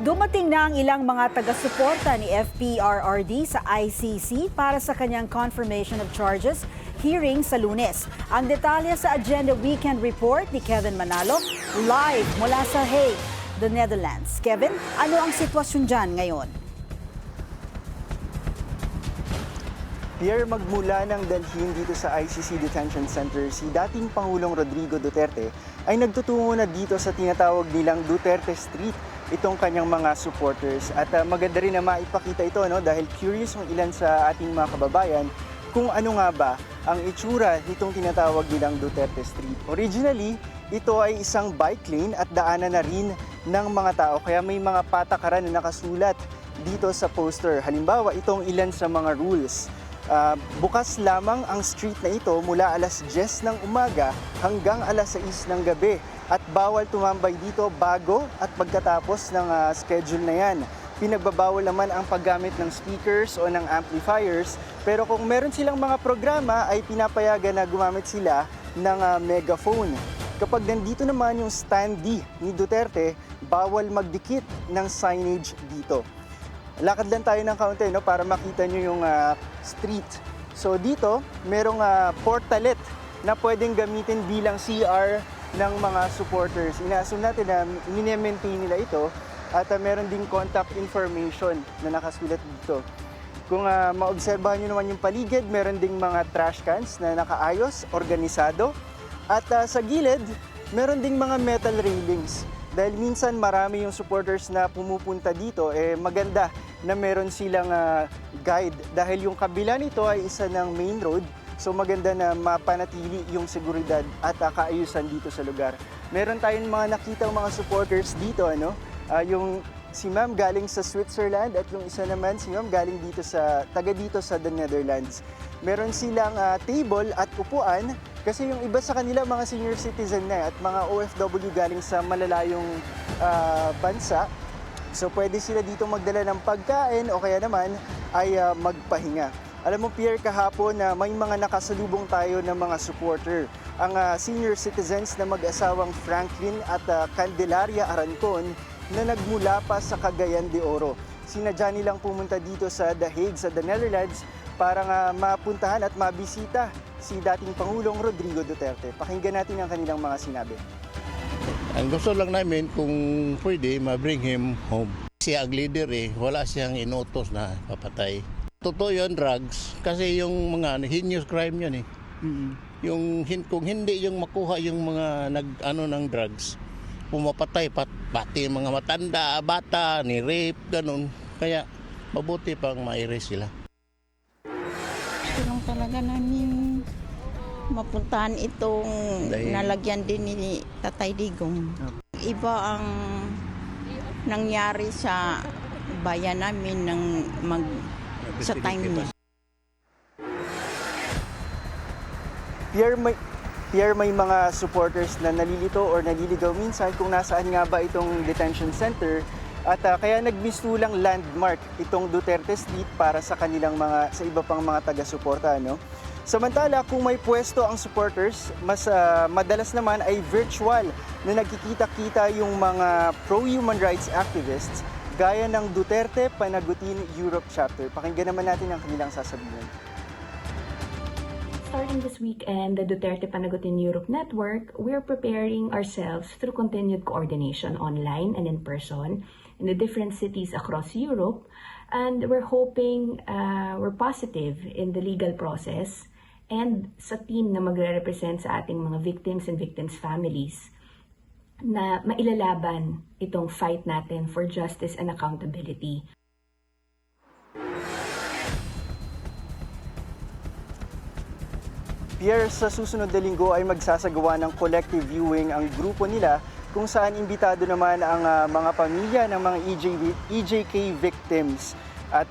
Dumating na ang ilang mga taga-suporta ni FPRRD sa ICC para sa kanyang confirmation of charges hearing sa Lunes. Ang detalye sa Agenda Weekend Report ni Kevin Manalo, live mula sa Hague, the Netherlands. Kevin, ano ang sitwasyon dyan ngayon? Pierre, magmula ng dalhin dito sa ICC Detention Center, si dating Pangulong Rodrigo Duterte ay nagtutungo na dito sa tinatawag nilang Duterte Street, itong kanyang mga supporters. At maganda rin na maipakita ito dahil curious yung ilan sa ating mga kababayan kung ano nga ba ang itsura nitong tinatawag nilang Duterte Street. Originally, ito ay isang bike lane at daanan na rin ng mga tao, kaya may mga patakaran na nakasulat dito sa poster. Halimbawa, itong ilan sa mga rules. Bukas lamang ang street na ito mula alas 10 ng umaga hanggang alas 6 ng gabi at bawal tumambay dito bago at pagkatapos ng schedule na yan. Pinagbabawal naman ang paggamit ng speakers o ng amplifiers, pero kung meron silang mga programa ay pinapayagan na gumamit sila ng megaphone. Kapag nandito naman yung standee ni Duterte, bawal magdikit ng signage dito. Lakad lang tayo ng kaunti para makita nyo yung street. So dito, merong portalet na pwedeng gamitin bilang CR ng mga supporters. Ina-assume natin na mini-maintain nila ito at meron ding contact information na nakasulat dito. Kung maobserbahan nyo naman yung paligid, meron ding mga trash cans na nakaayos, organisado. At sa gilid, meron ding mga metal railings. Dahil minsan marami yung supporters na pumupunta dito, maganda na meron silang guide. Dahil yung kabila nito ay isa ng main road, so maganda na mapanatili yung seguridad at kaayusan dito sa lugar. Meron tayong mga nakita mga supporters dito, yung si ma'am galing sa Switzerland at yung isa naman si ma'am galing dito taga dito sa the Netherlands. Meron silang table at upuan kasi yung iba sa kanila mga senior citizen na at mga OFW galing sa malalayong bansa. So pwede sila dito magdala ng pagkain o kaya naman ay magpahinga. Alam mo Pierre, kahapon na may mga nakasalubong tayo ng mga supporter. Ang senior citizens na mag-asawang Franklin at Candelaria Arancon na nagmula pa sa Cagayan de Oro. Sinadya nilang pumunta dito sa The Hague, sa the Netherlands, para mapuntahan at mabisita si dating Pangulong Rodrigo Duterte. Pakinggan natin ang kanilang mga sinabi. Ang gusto lang namin kung pwede, ma-bring him home. Siya ang leader wala siyang inutos na papatay. Totoo yun, drugs, kasi yung mga heinous crime yun Yung, kung hindi yung makuha yung mga ng drugs, pumapatay pati mga matanda, bata, ni rape, ganun. Kaya mabuti pang ma-erase sila. Tulong talaga namin mapuntahan itong nalagyan din ni Tatay Digong. Iba ang nangyari sa bayan namin sa time niya. Pierre, may mga supporters na nalilito or naliligaw minsan kung nasaan nga ba itong detention center at kaya nagmistulang landmark itong Duterte Street para sa kanilang sa iba pang mga taga-suporta. Samantala, kung may pwesto ang supporters, mas madalas naman ay virtual na nagkikita-kita yung mga pro-human rights activists gaya ng Duterte Panagutin Europe Chapter. Pakinggan naman natin ang kanilang sasabihin. Starting this weekend, the Duterte Panagutin Europe Network, we're preparing ourselves through continued coordination online and in person in the different cities across Europe. And we're hoping, we're positive in the legal process and sa team na magre-represent sa ating mga victims and victims' families na mailalaban itong fight natin for justice and accountability. Pierre, sa susunod na linggo ay magsasagawa ng collective viewing ang grupo nila kung saan imbitado naman ang mga pamilya ng mga EJK victims. At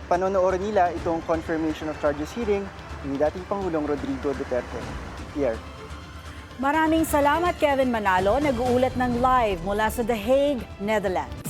panonoorin nila itong confirmation of charges hearing ni dating Pangulong Rodrigo Duterte. Pierre. Maraming salamat Kevin Manalo, nag-uulat ng live mula sa The Hague, Netherlands.